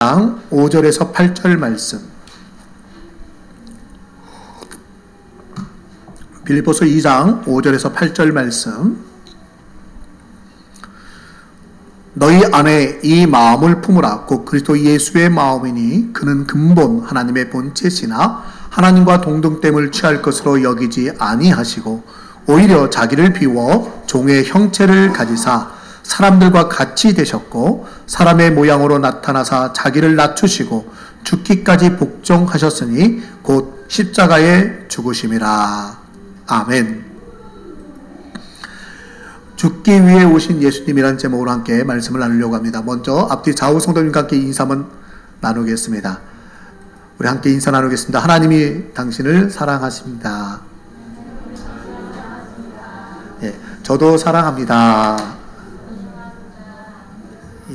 5절에서 8절 말씀. 빌립보서 2장 5절에서 8절 말씀. 너희 안에 이 마음을 품으라. 곧 그리스도 예수의 마음이니 그는 근본 하나님의 본체시나 하나님과 동등됨을 취할 것으로 여기지 아니하시고 오히려 자기를 비워 종의 형체를 가지사 사람들과 같이 되셨고 사람의 모양으로 나타나사 자기를 낮추시고 죽기까지 복종하셨으니 곧 십자가에 죽으심이라. 아멘. 죽기 위해 오신 예수님이라는 제목으로 함께 말씀을 나누려고 합니다. 먼저 앞뒤 좌우 성도님과 함께 인사 한번 나누겠습니다. 우리 함께 인사 나누겠습니다. 하나님이 당신을 사랑하십니다. 예, 저도 사랑합니다.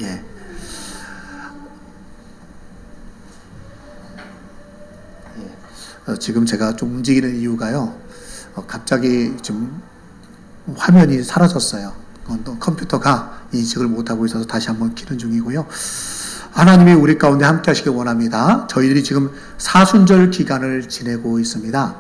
예. 지금 제가 좀 움직이는 이유가요. 갑자기 좀 화면이 사라졌어요. 컴퓨터가 인식을 못하고 있어서 다시 한번 켜는 중이고요. 하나님이 우리 가운데 함께 하시길 원합니다. 저희들이 지금 사순절 기간을 지내고 있습니다.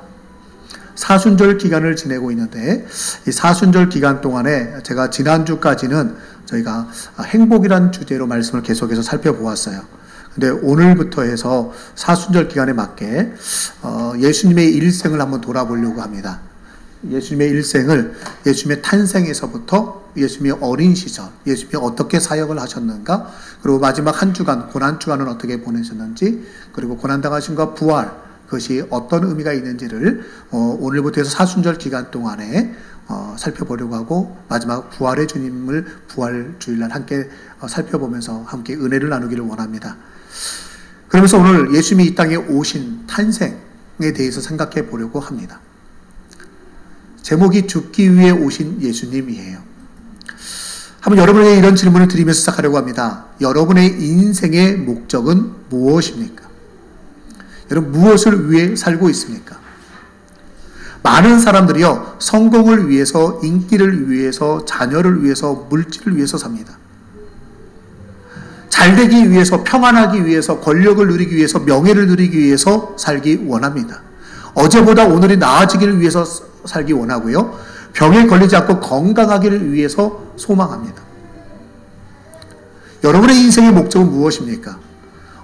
사순절 기간을 지내고 있는데 이 사순절 기간 동안에 제가 지난주까지는 저희가 행복이란 주제로 말씀을 계속해서 살펴보았어요. 근데 오늘부터 해서 사순절 기간에 맞게 예수님의 일생을 한번 돌아보려고 합니다. 예수님의 일생을 예수님의 탄생에서부터 예수님의 어린 시절, 예수님이 어떻게 사역을 하셨는가, 그리고 마지막 한 주간, 고난주간은 어떻게 보내셨는지, 그리고 고난당하심과 부활, 그것이 어떤 의미가 있는지를 오늘부터 해서 사순절 기간 동안에 살펴보려고 하고, 마지막 부활의 주님을 부활 주일날 함께 살펴보면서 함께 은혜를 나누기를 원합니다. 그러면서 오늘 예수님이 이 땅에 오신 탄생에 대해서 생각해 보려고 합니다. 제목이 죽기 위해 오신 예수님이에요. 한번 여러분에게 이런 질문을 드리면서 시작하려고 합니다. 여러분의 인생의 목적은 무엇입니까? 여러분 무엇을 위해 살고 있습니까? 많은 사람들이요, 성공을 위해서, 인기를 위해서, 자녀를 위해서, 물질을 위해서 삽니다. 잘되기 위해서, 평안하기 위해서, 권력을 누리기 위해서, 명예를 누리기 위해서 살기 원합니다. 어제보다 오늘이 나아지기를 위해서 살기 원하고요. 병에 걸리지 않고 건강하기를 위해서 소망합니다. 여러분의 인생의 목적은 무엇입니까?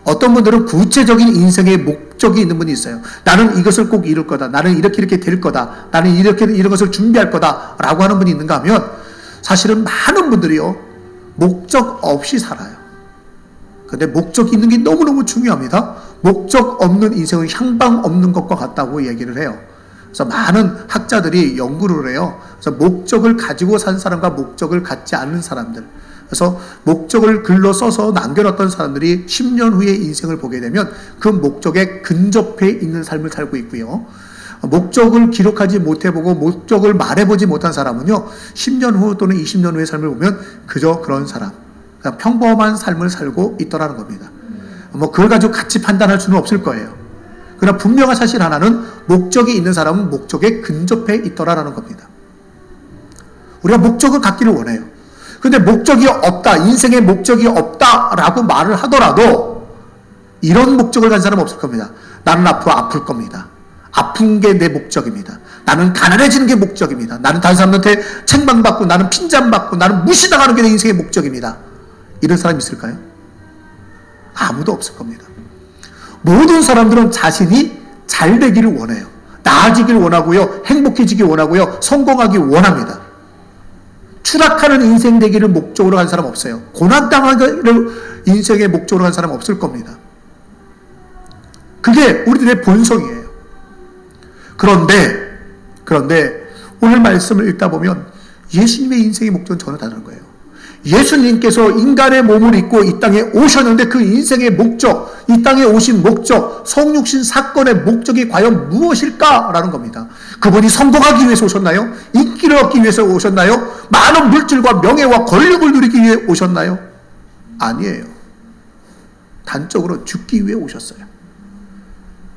어떤 분들은 구체적인 인생의 목적이 있는 분이 있어요. 나는 이것을 꼭 이룰 거다. 나는 이렇게 될 거다. 나는 이런 것을 준비할 거다. 라고 하는 분이 있는가 하면 사실은 많은 분들이요, 목적 없이 살아요. 근데 목적이 있는 게 너무너무 중요합니다. 목적 없는 인생은 향방 없는 것과 같다고 얘기를 해요. 그래서 많은 학자들이 연구를 해요. 그래서 목적을 가지고 산 사람과 목적을 갖지 않는 사람들. 그래서 목적을 글로 써서 남겨놨던 사람들이 10년 후에 인생을 보게 되면 그 목적에 근접해 있는 삶을 살고 있고요. 목적을 기록하지 못해보고 목적을 말해보지 못한 사람은요, 10년 후 또는 20년 후의 삶을 보면 그저 그런 사람, 그냥 평범한 삶을 살고 있더라는 겁니다. 그걸 가지고 같이 판단할 수는 없을 거예요. 그러나 분명한 사실 하나는 목적이 있는 사람은 목적에 근접해 있더라라는 겁니다. 우리가 목적을 갖기를 원해요. 근데 목적이 없다, 인생에 목적이 없다라고 말을 하더라도 이런 목적을 가진 사람은 없을 겁니다. 나는 앞으로 아플 겁니다. 아픈 게 내 목적입니다. 나는 가난해지는 게 목적입니다. 나는 다른 사람한테 책망받고, 나는 핀잔받고, 나는 무시당하는 게 내 인생의 목적입니다. 이런 사람이 있을까요? 아무도 없을 겁니다. 모든 사람들은 자신이 잘 되기를 원해요. 나아지기를 원하고요. 행복해지기 원하고요. 성공하기 원합니다. 추락하는 인생 되기를 목적으로 간 사람 없어요. 고난당하기를 인생의 목적으로 간 사람 없을 겁니다. 그게 우리들의 본성이에요. 그런데 오늘 말씀을 읽다 보면 예수님의 인생의 목적은 전혀 다른 거예요. 예수님께서 인간의 몸을 입고 이 땅에 오셨는데 그 인생의 목적, 이 땅에 오신 목적, 성육신 사건의 목적이 과연 무엇일까라는 겁니다. 그분이 성공하기 위해서 오셨나요? 인기를 얻기 위해서 오셨나요? 많은 물질과 명예와 권력을 누리기 위해 오셨나요? 아니에요. 단적으로 죽기 위해 오셨어요.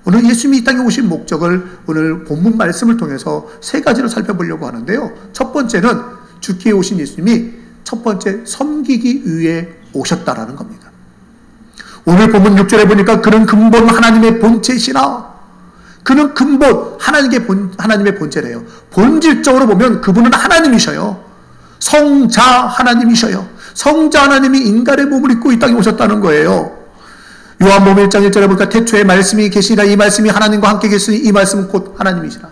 오늘 예수님이 이 땅에 오신 목적을 오늘 본문 말씀을 통해서 세 가지로 살펴보려고 하는데요. 첫 번째는 죽기 위해 오신 예수님이 첫 번째 섬기기 위해 오셨다라는 겁니다. 오늘 본문 6절에 보니까 그는 근본 하나님의 본체시나, 그는 근본 하나님의 본체래요. 본질적으로 보면 그분은 하나님이셔요. 성자 하나님이셔요. 성자 하나님이 인간의 몸을 입고 이 땅에 오셨다는 거예요. 요한복음 1장 1절에 보니까 태초에 말씀이 계시니라, 이 말씀이 하나님과 함께 계시니 이 말씀은 곧 하나님이시라.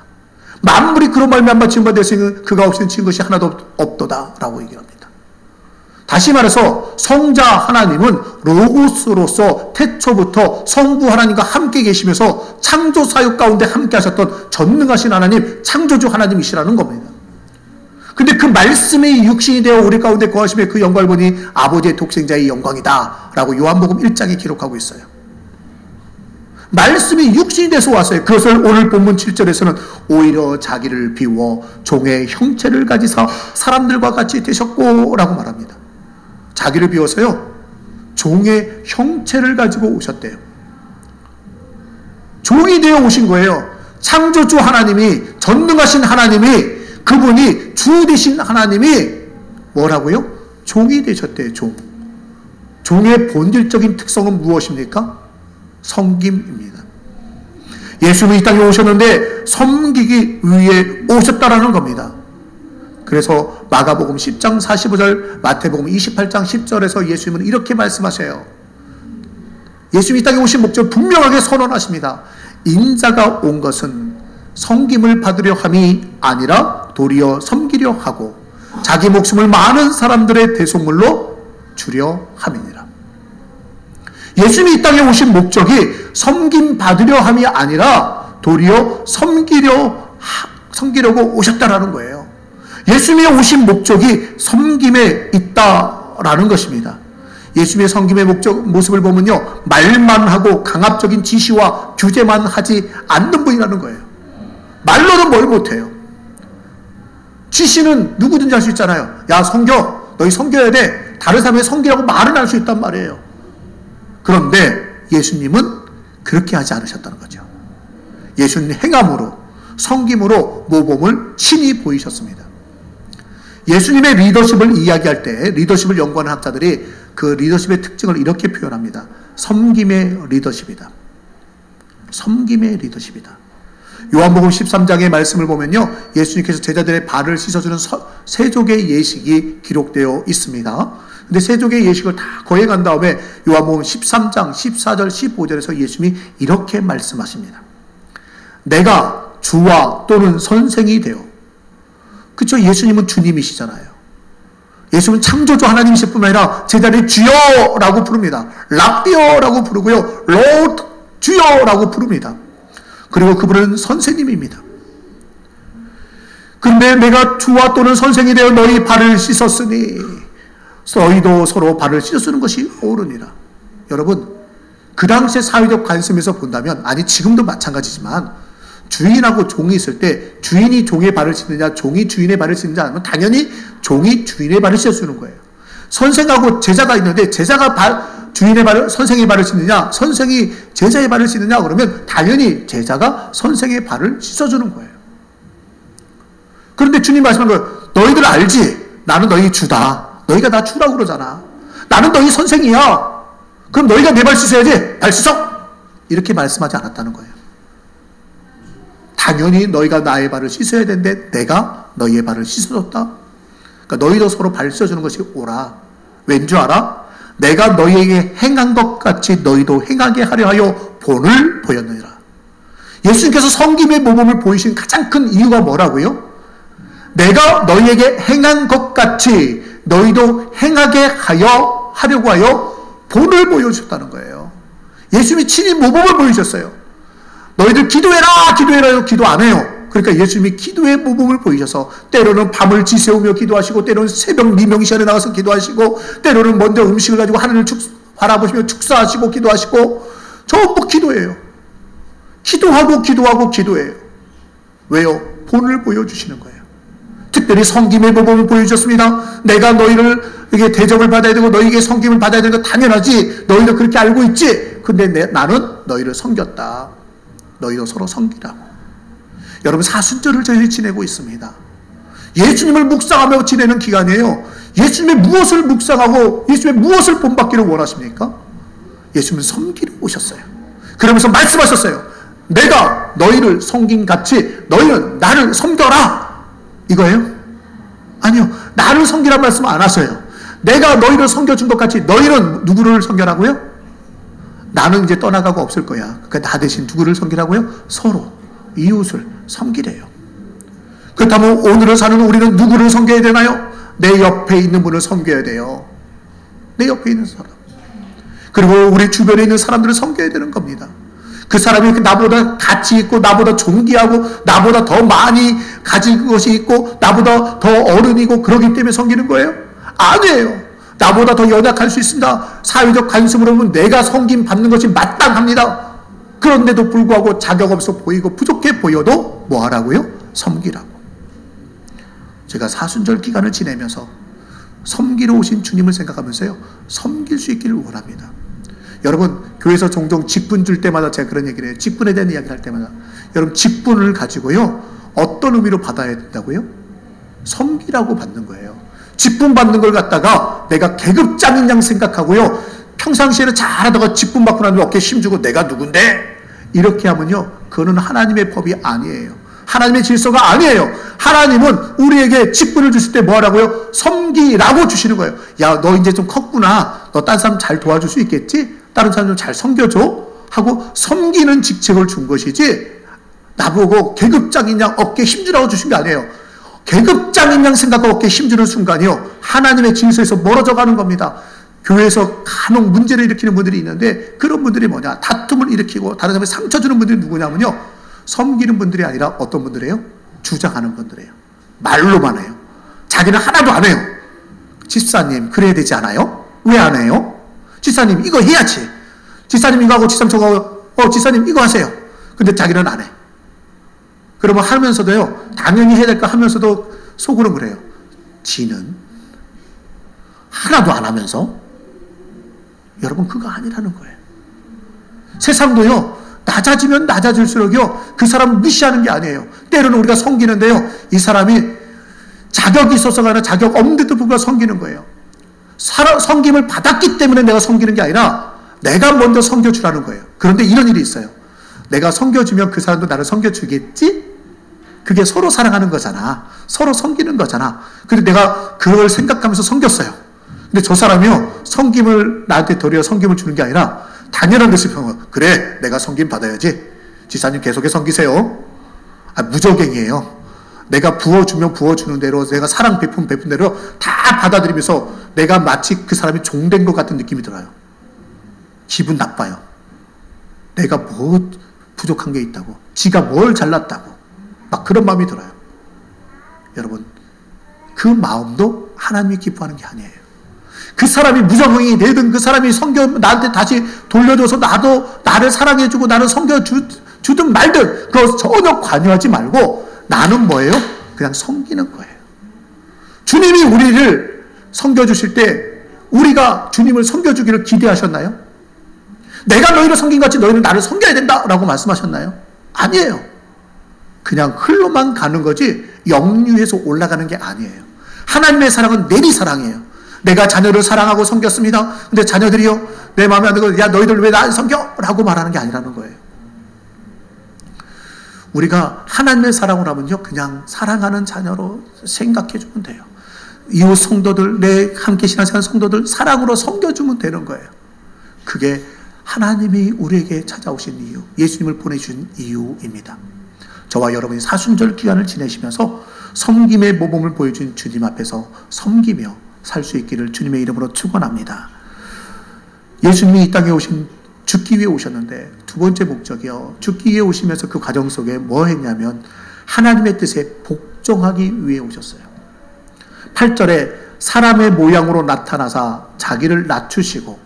만물이 그로 말미암아 지음바 되었으니 그가 없이는 지은 것이 하나도 없도다 라고 얘기합니다. 다시 말해서 성자 하나님은 로고스로서 태초부터 성부 하나님과 함께 계시면서 창조 사역 가운데 함께 하셨던 전능하신 하나님, 창조주 하나님이시라는 겁니다. 근데 그 말씀이 육신이 되어 우리 가운데 거하심에 그 영광을 보니 아버지의 독생자의 영광이다 라고 요한복음 1장에 기록하고 있어요. 말씀이 육신이 돼서 왔어요. 그것을 오늘 본문 7절에서는 오히려 자기를 비워 종의 형체를 가지사 사람들과 같이 되셨고 라고 말합니다. 자기를 비워서요, 종의 형체를 가지고 오셨대요. 종이 되어 오신 거예요. 창조주 하나님이, 전능하신 하나님이, 그분이 주 되신 하나님이 뭐라고요? 종이 되셨대요. 종의 본질적인 특성은 무엇입니까? 섬김입니다. 예수님이 이 땅에 오셨는데 섬기기 위해 오셨다라는 겁니다. 그래서 마가복음 10장 45절, 마태복음 28장 10절에서 예수님은 이렇게 말씀하셔요. 예수님이 이 땅에 오신 목적을 분명하게 선언하십니다. 인자가 온 것은 섬김을 받으려 함이 아니라 도리어 섬기려 하고 자기 목숨을 많은 사람들의 대속물로 주려 함이니라. 예수님이 이 땅에 오신 목적이 섬김 받으려 함이 아니라 도리어 섬기려고 오셨다라는 거예요. 예수님이 오신 목적이 섬김에 있다라는 것입니다. 예수님의 섬김의 모습을 보면요, 말만 하고 강압적인 지시와 규제만 하지 않는 분이라는 거예요. 말로는 뭘 못해요. 지시는 누구든지 할 수 있잖아요. 야, 섬겨. 너희 섬겨야 돼. 다른 사람에게 섬기라고 말은 할 수 있단 말이에요. 그런데 예수님은 그렇게 하지 않으셨다는 거죠. 예수님 행함으로, 섬김으로 모범을 친히 보이셨습니다. 예수님의 리더십을 이야기할 때 리더십을 연구하는 학자들이 그 리더십의 특징을 이렇게 표현합니다. 섬김의 리더십이다. 섬김의 리더십이다. 요한복음 13장의 말씀을 보면요, 예수님께서 제자들의 발을 씻어주는 세족의 예식이 기록되어 있습니다. 근데 세족의 예식을 다 거행한 다음에 요한복음 13장 14절 15절에서 예수님이 이렇게 말씀하십니다. 내가 주와 또는 선생이 되어, 그렇죠? 예수님은 주님이시잖아요. 예수님은 창조주 하나님이실 뿐만 아니라 제자들이 주여라고 부릅니다. 랍비어라고 부르고요, 로드 주여라고 부릅니다. 그리고 그분은 선생님입니다. 그런데 내가 주와 또는 선생이 되어 너희 발을 씻었으니 너희도 서로 발을 씻어주는 것이 옳으니라. 여러분, 그 당시의 사회적 관점에서 본다면, 아니 지금도 마찬가지지만 주인하고 종이 있을 때 주인이 종의 발을 씻느냐, 종이 주인의 발을 씻느냐 하면 당연히 종이 주인의 발을 씻어주는 거예요. 선생하고 제자가 있는데 제자가 선생의 발을 씻느냐, 선생이 제자의 발을 씻느냐 그러면 당연히 제자가 선생의 발을 씻어주는 거예요. 그런데 주님 말씀하는 거예요. 너희들 알지? 나는 너희 주다. 너희가 나 주라고 그러잖아. 나는 너희 선생이야. 그럼 너희가 내 발 씻어야지. 발 씻어! 이렇게 말씀하지 않았다는 거예요. 당연히 너희가 나의 발을 씻어야 되는데 내가 너희의 발을 씻어줬다. 그러니까 너희도 서로 발 씻어주는 것이 옳아. 왠 줄 알아? 내가 너희에게 행한 것 같이 너희도 행하게 하려 하여 본을 보였느니라. 예수님께서 섬김의 모범을 보이신 가장 큰 이유가 뭐라고요? 내가 너희에게 행한 것 같이 너희도 행하게 하려고 하여 본을 보여주셨다는 거예요. 예수님이 친히 모범을 보이셨어요. 너희들 기도해라, 기도해라, 기도 안 해요. 그러니까 예수님이 기도의 모범을 보이셔서 때로는 밤을 지새우며 기도하시고, 때로는 새벽 미명 시간에 나가서 기도하시고, 때로는 먼저 음식을 가지고 하늘을 바라보시며 축사하시고 기도하시고, 전부 기도해요. 기도하고 기도해요. 왜요? 본을 보여주시는 거예요. 특별히 섬김의 모범을 보여주셨습니다. 내가 너희에게 대접을 받아야 되고 너희에게 섬김을 받아야 되는 거 당연하지. 너희도 그렇게 알고 있지. 근데 나는 너희를 섬겼다. 너희도 서로 섬기라고. 여러분, 사순절을 저희들이 지내고 있습니다. 예수님을 묵상하며 지내는 기간이에요. 예수님의 무엇을 묵상하고 예수님의 무엇을 본받기를 원하십니까? 예수님은 섬기러 오셨어요. 그러면서 말씀하셨어요. 내가 너희를 섬긴 같이 너희는 나를 섬겨라. 이거예요? 아니요. 나를 섬기란 말씀 안 하셔요. 내가 너희를 섬겨준 것 같이 너희는 누구를 섬겨라고요? 나는 이제 떠나가고 없을 거야. 그러니까 나 대신 누구를 섬기라고요? 서로 이웃을 섬기래요. 그렇다면 오늘을 사는 우리는 누구를 섬겨야 되나요? 내 옆에 있는 분을 섬겨야 돼요. 내 옆에 있는 사람. 그리고 우리 주변에 있는 사람들을 섬겨야 되는 겁니다. 그 사람이 나보다 가치 있고 나보다 존귀하고 나보다 더 많이 가진 것이 있고 나보다 더 어른이고 그러기 때문에 섬기는 거예요? 아니에요. 나보다 더 연약할 수 있습니다. 사회적 관심으로 보면 내가 섬김 받는 것이 마땅합니다. 그런데도 불구하고 자격 없어 보이고 부족해 보여도 뭐 하라고요? 섬기라고. 제가 사순절 기간을 지내면서 섬기러 오신 주님을 생각하면서요, 섬길 수 있기를 원합니다. 여러분, 교회에서 종종 직분 줄 때마다 제가 그런 얘기를 해요. 직분에 대한 이야기를 할 때마다. 여러분, 직분을 가지고요, 어떤 의미로 받아야 된다고요? 섬기라고 받는 거예요. 직분 받는 걸 갖다가 내가 계급장인 양 생각하고요, 평상시에는 잘하다가 직분 받고 나면 어깨에 힘주고 내가 누군데? 이렇게 하면요, 그거는 하나님의 법이 아니에요. 하나님의 질서가 아니에요. 하나님은 우리에게 직분을 주실 때 뭐 하라고요? 섬기라고 주시는 거예요. 야, 너 이제 좀 컸구나. 너 딴 사람 잘 도와줄 수 있겠지? 다른 사람 좀 잘 섬겨줘? 하고 섬기는 직책을 준 것이지, 나보고 계급장인 양 어깨에 힘주라고 주신 게 아니에요. 계급장인 양 생각하고 어깨에 힘주는 순간이요, 하나님의 질서에서 멀어져 가는 겁니다. 교회에서 간혹 문제를 일으키는 분들이 있는데, 그런 분들이 뭐냐? 다툼을 일으키고 다른 사람에 상처 주는 분들이 누구냐면요, 섬기는 분들이 아니라 어떤 분들이에요? 주장하는 분들이에요. 말로만 해요. 자기는 하나도 안 해요. 집사님, 그래야 되지 않아요? 왜 안 해요? 집사님, 이거 해야지. 집사님, 이거 하고, 집사님, 저거 하고, 집사님, 이거 하세요. 근데 자기는 안 해. 그러면 하면서도요, 당연히 해야 될 거 하면서도 속으로 그래요. 지는 하나도 안 하면서. 여러분, 그거 아니라는 거예요. 세상도요, 낮아지면 낮아질수록요, 그 사람을 무시하는 게 아니에요. 때로는 우리가 섬기는데요, 이 사람이 자격이 있어서가 아니라 자격 없는데도 불구하고 섬기는 거예요. 섬김을 받았기 때문에 내가 섬기는 게 아니라 내가 먼저 섬겨주라는 거예요. 그런데 이런 일이 있어요. 내가 섬겨주면 그 사람도 나를 섬겨주겠지? 그게 서로 사랑하는 거잖아. 서로 섬기는 거잖아. 근데 내가 그걸 생각하면서 섬겼어요. 근데 저 사람이요, 섬김을 나한테 도리어 섬김을 주는 게 아니라 당연한 듯이 평을, 그래, 내가 섬김 받아야지. 지사님 계속해 섬기세요. 무적행이에요. 내가 부어주면 부어주는 대로, 내가 사랑 베푼 대로 다 받아들이면서 내가 마치 그 사람이 종된 것 같은 느낌이 들어요. 기분 나빠요. 내가 뭐 부족한 게 있다고, 지가 뭘 잘났다고, 막 그런 마음이 들어요. 여러분, 그 마음도 하나님이 기뻐하는 게 아니에요. 그 사람이 무정행이 되든 그 사람이 나한테 다시 돌려줘서 나를 사랑해주고 나를 섬겨주든 말든 그거 전혀 관여하지 말고 나는 뭐예요? 그냥 섬기는 거예요. 주님이 우리를 섬겨주실 때 우리가 주님을 섬겨주기를 기대하셨나요? 내가 너희를 섬긴 같이 너희는 나를 섬겨야 된다라고 말씀하셨나요? 아니에요. 그냥 흘러만 가는 거지 역류해서 올라가는 게 아니에요. 하나님의 사랑은 내리사랑이에요. 내가 자녀를 사랑하고 섬겼습니다. 근데 자녀들이요, 내 마음에 안 들고, 야, 너희들 왜 나 섬겨? 라고 말하는 게 아니라는 거예요. 우리가 하나님의 사랑을 하면요, 그냥 사랑하는 자녀로 생각해 주면 돼요. 이웃 성도들, 내 함께 신앙생활 성도들 사랑으로 섬겨주면 되는 거예요. 그게 하나님이 우리에게 찾아오신 이유, 예수님을 보내주신 이유입니다. 저와 여러분이 사순절 기간을 지내시면서 섬김의 모범을 보여준 주님 앞에서 섬기며 살 수 있기를 주님의 이름으로 축원합니다. 예수님이 이 땅에 죽기 위해 오셨는데 두 번째 목적이요, 죽기 위해 오시면서 그 과정 속에 뭐 했냐면 하나님의 뜻에 복종하기 위해 오셨어요. 8절에 사람의 모양으로 나타나사 자기를 낮추시고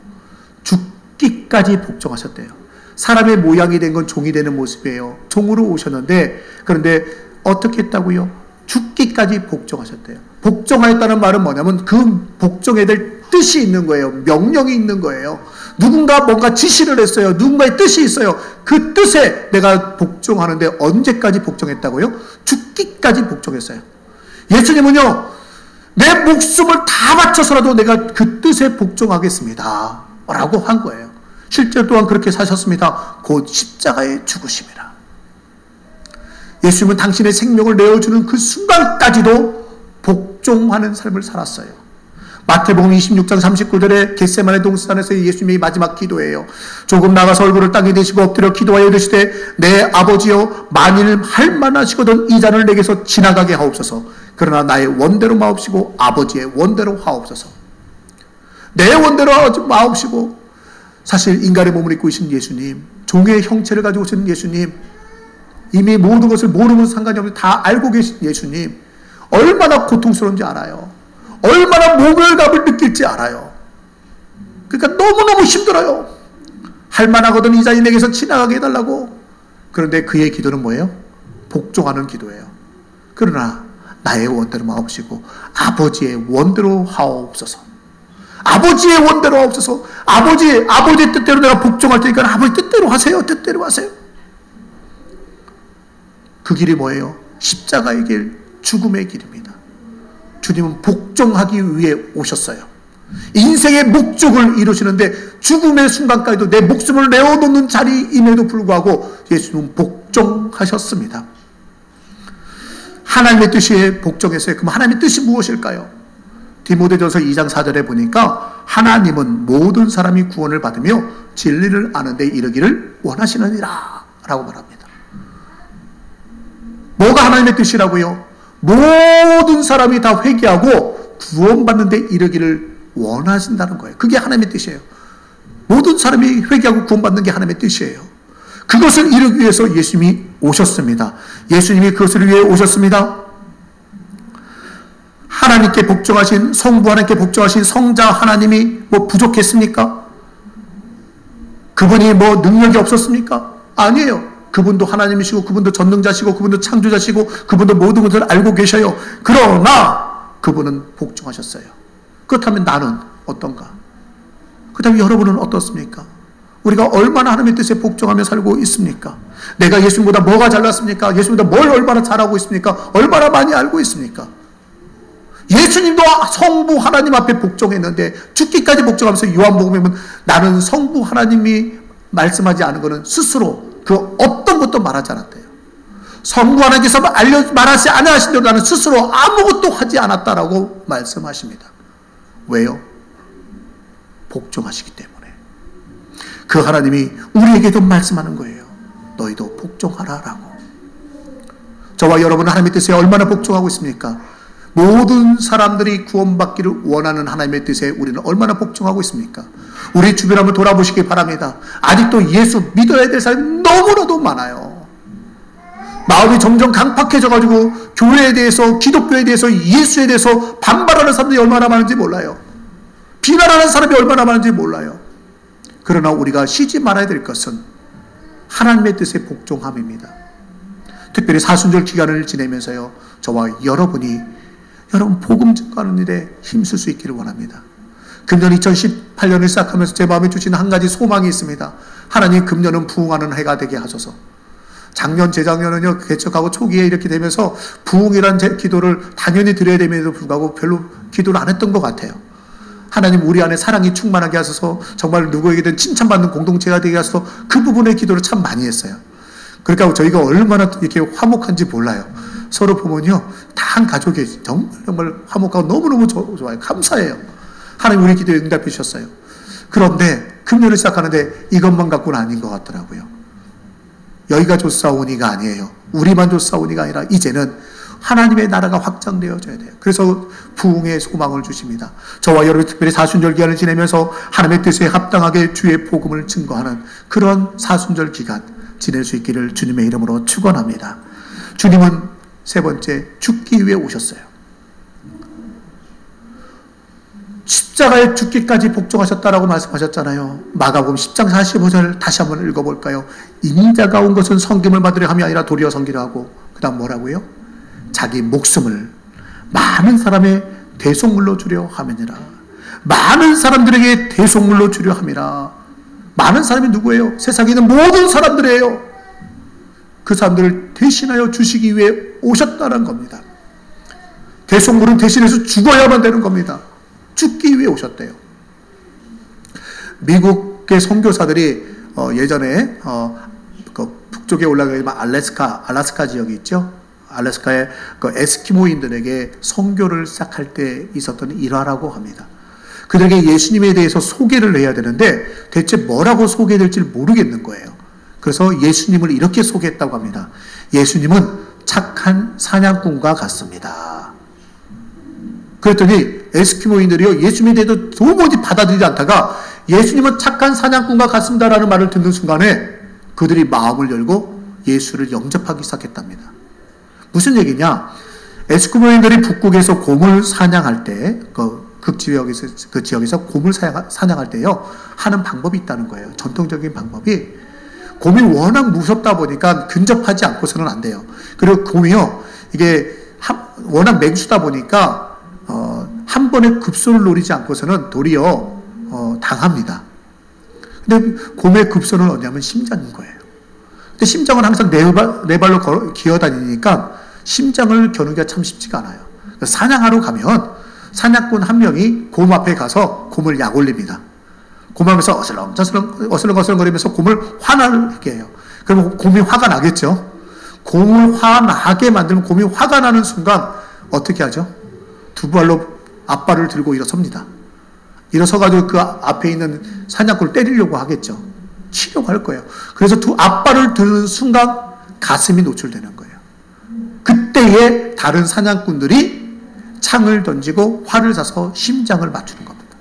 죽기까지 복종하셨대요. 사람의 모양이 된 건 종이 되는 모습이에요. 종으로 오셨는데, 그런데 어떻게 했다고요? 죽기까지 복종하셨대요. 복종하였다는 말은 뭐냐면 그 복종해야 될 뜻이 있는 거예요. 명령이 있는 거예요. 누군가 뭔가 지시를 했어요. 누군가의 뜻이 있어요. 그 뜻에 내가 복종하는데 언제까지 복종했다고요? 죽기까지 복종했어요. 예수님은요, 내 목숨을 다 바쳐서라도 내가 그 뜻에 복종하겠습니다 라고 한 거예요. 실제 또한 그렇게 사셨습니다. 곧 십자가에 죽으심이라. 예수님은 당신의 생명을 내어주는 그 순간까지도 복종하는 삶을 살았어요. 마태복음 26장 39절에 겟세마네 동산에서 예수님의 마지막 기도예요. 조금 나가서 얼굴을 땅에 대시고 엎드려 기도하여 이르시되 내 아버지여 만일 할 만하시거든 이 잔을 내게서 지나가게 하옵소서. 그러나 나의 원대로 마옵시고 아버지의 원대로 하옵소서. 내 원대로 하지 마옵시고. 사실 인간의 몸을 입고 계신 예수님, 종의 형체를 가지고 오신 예수님, 이미 모든 것을 모르면 상관이 없는 다 알고 계신 예수님, 얼마나 고통스러운지 알아요. 얼마나 모멸감을 느낄지 알아요. 그러니까 너무너무 힘들어요. 할 만하거든 이 잔이 내게서 지나가게 해달라고. 그런데 그의 기도는 뭐예요? 복종하는 기도예요. 그러나 나의 원대로 마옵시고 아버지의 원대로 하옵소서. 아버지의 원대로 하옵소서. 아버지의 뜻대로 내가 복종할 테니까 아버지 뜻대로 하세요. 뜻대로 하세요. 그 길이 뭐예요? 십자가의 길, 죽음의 길입니다. 주님은 복종하기 위해 오셨어요. 인생의 목적을 이루시는데 죽음의 순간까지도 내 목숨을 내어놓는 자리임에도 불구하고 예수님은 복종하셨습니다. 하나님의 뜻에 복종했어요. 그럼 하나님의 뜻이 무엇일까요? 디모데전서 2장 4절에 보니까 하나님은 모든 사람이 구원을 받으며 진리를 아는 데 이르기를 원하시느니라 라고 말합니다. 뭐가 하나님의 뜻이라고요? 모든 사람이 다 회개하고 구원받는 데 이르기를 원하신다는 거예요. 그게 하나님의 뜻이에요. 모든 사람이 회개하고 구원받는 게 하나님의 뜻이에요. 그것을 이루기 위해서 예수님이 오셨습니다. 예수님이 그것을 위해 오셨습니다. 하나님께 복종하신 성부 하나님께 복종하신 성자 하나님이 뭐 부족했습니까? 그분이 뭐 능력이 없었습니까? 아니에요. 그분도 하나님이시고 그분도 전능자시고 그분도 창조자시고 그분도 모든 것을 알고 계셔요. 그러나 그분은 복종하셨어요. 그렇다면 나는 어떤가? 그렇다면 여러분은 어떻습니까? 우리가 얼마나 하나님의 뜻에 복종하며 살고 있습니까? 내가 예수님보다 뭐가 잘났습니까? 예수님보다 뭘 얼마나 잘하고 있습니까? 얼마나 많이 알고 있습니까? 예수님도 성부 하나님 앞에 복종했는데 죽기까지 복종하면서 요한복음에 보면 나는 성부 하나님이 말씀하지 않은 것은 스스로 그 어떤 것도 말하지 않았대요. 성부 하나님께서 말하지 않으신 대로 나는 스스로 아무것도 하지 않았다라고 말씀하십니다. 왜요? 복종하시기 때문에. 그 하나님이 우리에게도 말씀하는 거예요. 너희도 복종하라라고. 저와 여러분은 하나님의 뜻에 얼마나 복종하고 있습니까? 모든 사람들이 구원받기를 원하는 하나님의 뜻에 우리는 얼마나 복종하고 있습니까? 우리 주변 한번 돌아보시기 바랍니다. 아직도 예수 믿어야 될 사람이 너무나도 많아요. 마음이 점점 강팍해져가지고 교회에 대해서, 기독교에 대해서, 예수에 대해서 반발하는 사람들이 얼마나 많은지 몰라요. 비난하는 사람이 얼마나 많은지 몰라요. 그러나 우리가 쉬지 말아야 될 것은 하나님의 뜻에 복종함입니다. 특별히 사순절 기간을 지내면서요, 저와 여러분 복음 증거하는 일에 힘쓸 수 있기를 원합니다. 금년 2018년을 시작하면서 제 마음에 주신 한 가지 소망이 있습니다. 하나님, 금년은 부흥하는 해가 되게 하소서. 작년, 재작년은요, 개척하고 초기에 이렇게 되면서 부흥이란 기도를 당연히 드려야 됨에도 불구하고 별로 기도를 안 했던 것 같아요. 하나님, 우리 안에 사랑이 충만하게 하소서. 정말 누구에게든 칭찬받는 공동체가 되게 하소서. 그 부분의 기도를 참 많이 했어요. 그러니까 저희가 얼마나 이렇게 화목한지 몰라요. 서로 보면요, 다 한 가족이 정말 화목하고 너무너무 좋아요. 감사해요. 하나님 우리 기도에 응답해 주셨어요. 그런데 금년을 시작하는데 이것만 갖고는 아닌 것 같더라고요. 여기가 좋사오니가 아니에요. 우리만 좋사오니가 아니라 이제는 하나님의 나라가 확장되어져야 돼요. 그래서 부흥의 소망을 주십니다. 저와 여러분 특별히 사순절 기간을 지내면서 하나님의 뜻에 합당하게 주의 복음을 증거하는 그런 사순절 기간 지낼 수 있기를 주님의 이름으로 축원합니다. 주님은 세 번째, 죽기 위해 오셨어요. 십자가에 죽기까지 복종하셨다라고 말씀하셨잖아요. 마가복음 10장 45절 다시 한번 읽어볼까요? 인자가 온 것은 섬김을 받으려 함이 아니라 도리어 섬기려 하고, 그 다음 뭐라고요? 자기 목숨을 많은 사람의 대속물로 주려 함이니라. 많은 사람들에게 대속물로 주려 함이라. 많은 사람이 누구예요? 세상에 있는 모든 사람들이에요. 그 사람들을 대신하여 주시기 위해 오셨다는 겁니다. 대속물은 대신해서 죽어야만 되는 겁니다. 죽기 위해 오셨대요. 미국 북쪽의 선교사들이 예전에 그 북쪽에 올라가면 알래스카 지역이 있죠. 알래스카의 그 에스키모인들에게 선교를 시작할 때 있었던 일화라고 합니다. 그들에게 예수님에 대해서 소개를 해야 되는데 대체 뭐라고 소개될지 모르겠는 거예요. 그래서 예수님을 이렇게 소개했다고 합니다. 예수님은 착한 사냥꾼과 같습니다. 그랬더니 에스키모인들이요, 예수님에 대해서 도무지 받아들이지 않다가 예수님은 착한 사냥꾼과 같습니다라는 말을 듣는 순간에 그들이 마음을 열고 예수를 영접하기 시작했답니다. 무슨 얘기냐? 에스키모인들이 북극에서 곰을 사냥할 때, 그 지역에서 곰을 사냥할 때요, 하는 방법이 있다는 거예요. 전통적인 방법이. 곰이 워낙 무섭다 보니까 근접하지 않고서는 안 돼요. 그리고 곰이요, 이게 워낙 맹수다 보니까, 한 번에 급소를 노리지 않고서는 도리어, 당합니다. 근데 곰의 급소는 어디냐면 심장인 거예요. 근데 심장은 항상 네 발로 기어다니니까 심장을 겨누기가 참 쉽지가 않아요. 사냥하러 가면 사냥꾼 한 명이 곰 앞에 가서 곰을 약올립니다. 곰 앞에서 어슬렁거리면서 곰을 화나게 해요. 그러면 곰이 화가 나겠죠. 곰을 화나게 만들면 곰이 화가 나는 순간 어떻게 하죠? 두 발로 앞발을 들고 일어섭니다. 일어서가지고 그 앞에 있는 사냥꾼을 때리려고 하겠죠. 치려고 할 거예요. 그래서 두 앞발을 드는 순간 가슴이 노출되는 거예요. 그때에 다른 사냥꾼들이 창을 던지고 활을 쏴서 심장을 맞추는 겁니다.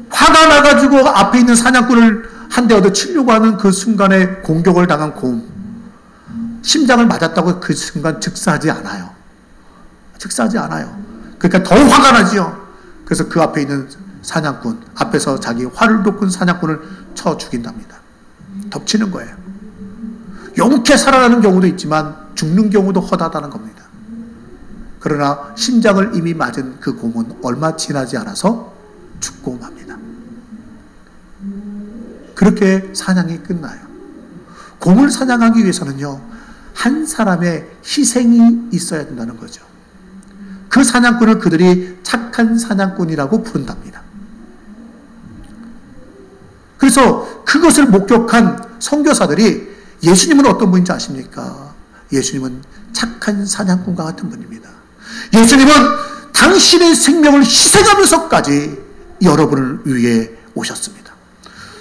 화가 나가지고 앞에 있는 사냥꾼을 한 대 얻어 치려고 하는 그 순간에 공격을 당한 곰, 심장을 맞았다고 그 순간 즉사하지 않아요. 즉사하지 않아요. 그러니까 더 화가 나지요. 그래서 그 앞에 있는 사냥꾼, 앞에서 자기 활을 돋군 사냥꾼을 쳐 죽인답니다. 덮치는 거예요. 용케 살아나는 경우도 있지만 죽는 경우도 허다하다는 겁니다. 그러나 심장을 이미 맞은 그 곰은 얼마 지나지 않아서 죽고 맙니다. 그렇게 사냥이 끝나요. 곰을 사냥하기 위해서는요, 한 사람의 희생이 있어야 된다는 거죠. 그 사냥꾼을 그들이 착한 사냥꾼이라고 부른답니다. 그래서 그것을 목격한 선교사들이 예수님은 어떤 분인지 아십니까? 예수님은 착한 사냥꾼과 같은 분입니다. 예수님은 당신의 생명을 희생하면서까지 여러분을 위해 오셨습니다.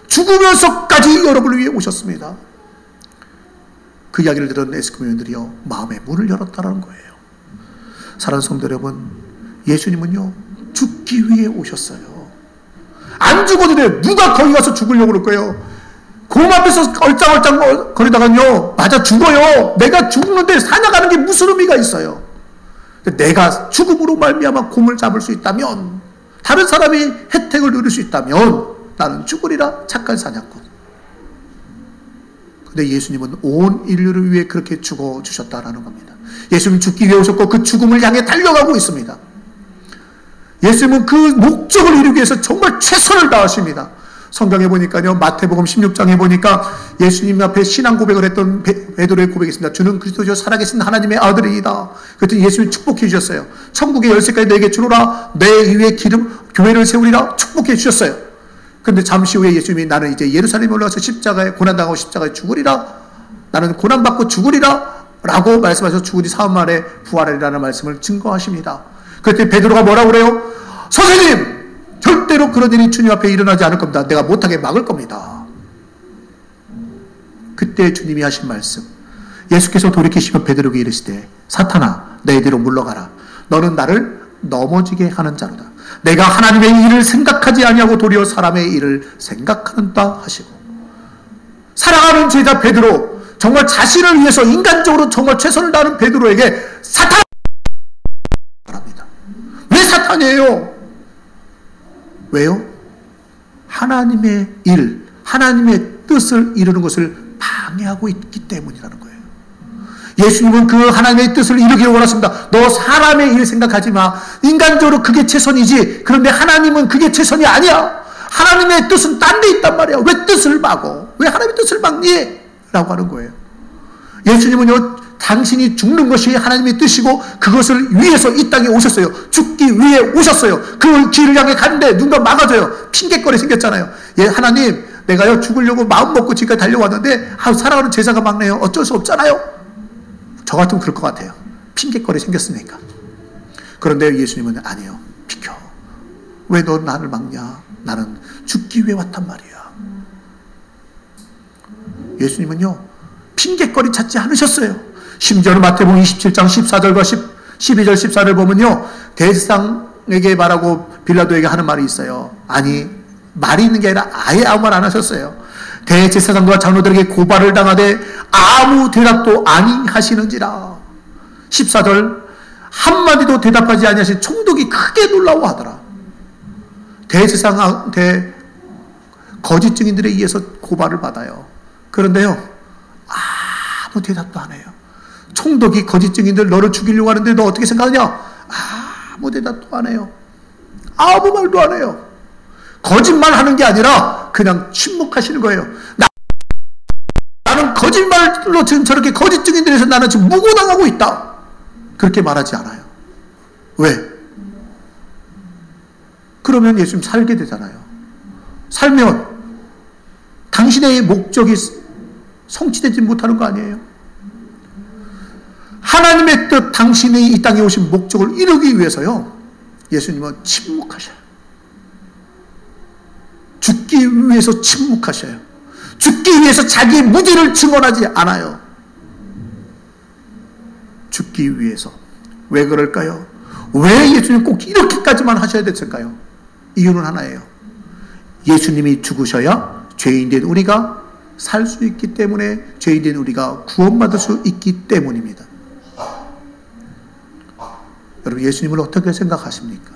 죽으면서까지 여러분을 위해 오셨습니다. 그 이야기를 들은 에스키모인들이요, 마음의 문을 열었다는 거예요. 사랑하는 성도 여러분, 예수님은요, 죽기 위해 오셨어요. 안 죽어도 돼. 누가 거기 가서 죽으려고 그럴 거예요. 곰 앞에서 얼짱얼짱 거리다가요, 맞아 죽어요. 내가 죽는데 사냥하는 게 무슨 의미가 있어요. 내가 죽음으로 말미암아 곰을 잡을 수 있다면, 다른 사람이 혜택을 누릴 수 있다면 나는 죽으리라. 착한 사냥꾼. 근데 예수님은 온 인류를 위해 그렇게 죽어주셨다라는 겁니다. 예수님은 죽기 위해 오셨고 그 죽음을 향해 달려가고 있습니다. 예수님은 그 목적을 이루기 위해서 정말 최선을 다하십니다. 성경에 보니까요, 마태복음 16장에 보니까 예수님 앞에 신앙 고백을 했던 베드로의 고백이 있습니다. 주는 그리스도시요 살아계신 하나님의 아들이다. 그랬더니 예수님이 축복해 주셨어요. 천국의 열쇠까지 내게 주노라. 내 위에 교회를 세우리라. 축복해 주셨어요. 그런데 잠시 후에 예수님이 나는 이제 예루살렘에 올라가서 십자가에 고난당하고 십자가에 죽으리라. 나는 고난받고 죽으리라. 라고 말씀하셔서 죽은 지 사흘 만에 부활하리라는 말씀을 증거하십니다. 그때 베드로가 뭐라고 그래요? 선생님! 절대로 그런 일이 주님 앞에 일어나지 않을 겁니다. 내가 못하게 막을 겁니다. 그때 주님이 하신 말씀, 예수께서 돌이키시며 베드로에게 이르시되 사탄아 내 뒤로 물러가라. 너는 나를 넘어지게 하는 자로다. 내가 하나님의 일을 생각하지 아니하고 도리어 사람의 일을 생각하는다 하시고, 사랑하는 제자 베드로, 정말 자신을 위해서 인간적으로 정말 최선을 다하는 베드로에게 사탄 말합니다. 왜 사탄이에요? 왜요? 하나님의 일, 하나님의 뜻을 이루는 것을 방해하고 있기 때문이라는 거예요. 예수님은 그 하나님의 뜻을 이루기를 원하십니다. 너 사람의 일 생각하지 마. 인간적으로 그게 최선이지. 그런데 하나님은 그게 최선이 아니야. 하나님의 뜻은 딴 데 있단 말이야. 왜 뜻을 막어? 왜 하나님의 뜻을 막니? 라고 하는 거예요. 예수님은요, 당신이 죽는 것이 하나님의 뜻이고 그것을 위해서 이 땅에 오셨어요. 죽기 위해 오셨어요. 그 길을 향해 가는데 누가 막아줘요. 핑계거리 생겼잖아요. 예, 하나님 내가요 죽으려고 마음 먹고 지금까지 달려왔는데 살아가는 제자가 막네요. 어쩔 수 없잖아요. 저 같으면 그럴 것 같아요. 핑계거리 생겼으니까. 그런데 예수님은 아니에요. 비켜. 왜 너 나를 막냐. 나는 죽기 위해 왔단 말이야. 예수님은요 핑계거리 찾지 않으셨어요. 심지어는 마태복음 27장 14절과 12절 14를 보면요 대제사장에게 말하고 빌라도에게 하는 말이 있어요. 아니 말이 있는 게 아니라 아예 아무 말 안 하셨어요. 대제사장과 장로들에게 고발을 당하되 아무 대답도 아니하시는지라. 14절 한마디도 대답하지 아니하신 총독이 크게 놀라워하더라. 대제사장 거짓 증인들에 의해서 고발을 받아요. 그런데요 아무 대답도 안 해요. 총독이 거짓 증인들 너를 죽이려고 하는데 너 어떻게 생각하냐? 아무 대답도 안 해요. 아무 말도 안 해요. 거짓말하는 게 아니라 그냥 침묵하시는 거예요. 나는 거짓말로 지금 저렇게 거짓 증인들에서 나는 지금 무고당하고 있다. 그렇게 말하지 않아요. 왜? 그러면 예수님 살게 되잖아요. 살면 당신의 목적이 성취되지 못하는 거 아니에요? 하나님의 뜻, 당신이 이 땅에 오신 목적을 이루기 위해서요 예수님은 침묵하셔요. 죽기 위해서 침묵하셔요. 죽기 위해서 자기의 무지를 증언하지 않아요. 죽기 위해서. 왜 그럴까요? 왜 예수님 꼭 이렇게까지만 하셔야 됐을까요? 이유는 하나예요. 예수님이 죽으셔야 죄인된 우리가 살 수 있기 때문에, 죄인된 우리가 구원받을 수 있기 때문입니다. 여러분 예수님을 어떻게 생각하십니까?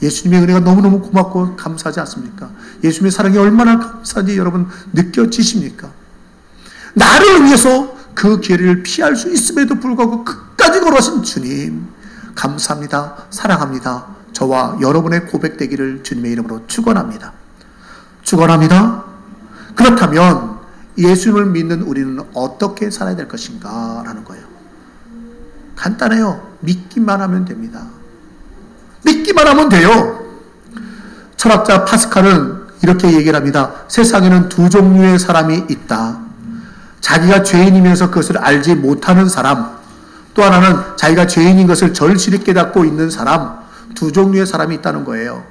예수님의 은혜가 너무너무 고맙고 감사하지 않습니까? 예수님의 사랑이 얼마나 감사한지 여러분 느껴지십니까? 나를 위해서 그 길을 피할 수 있음에도 불구하고 끝까지 걸어오신 주님 감사합니다. 사랑합니다. 저와 여러분의 고백되기를 주님의 이름으로 축원합니다. 축원합니다. 그렇다면 예수님을 믿는 우리는 어떻게 살아야 될 것인가 라는 거예요. 간단해요. 믿기만 하면 됩니다. 믿기만 하면 돼요. 철학자 파스칼은 이렇게 얘기를 합니다. 세상에는 두 종류의 사람이 있다. 자기가 죄인이면서 그것을 알지 못하는 사람, 또 하나는 자기가 죄인인 것을 절실히 깨닫고 있는 사람, 두 종류의 사람이 있다는 거예요.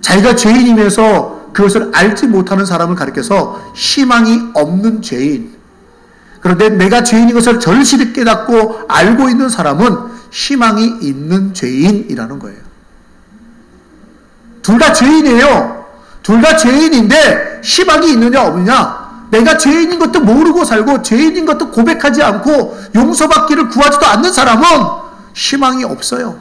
자기가 죄인이면서 그것을 알지 못하는 사람을 가리켜서 희망이 없는 죄인, 그런데 내가 죄인인 것을 절실히 깨닫고 알고 있는 사람은 희망이 있는 죄인이라는 거예요. 둘 다 죄인이에요. 둘 다 죄인인데 희망이 있느냐 없느냐. 내가 죄인인 것도 모르고 살고 죄인인 것도 고백하지 않고 용서받기를 구하지도 않는 사람은 희망이 없어요.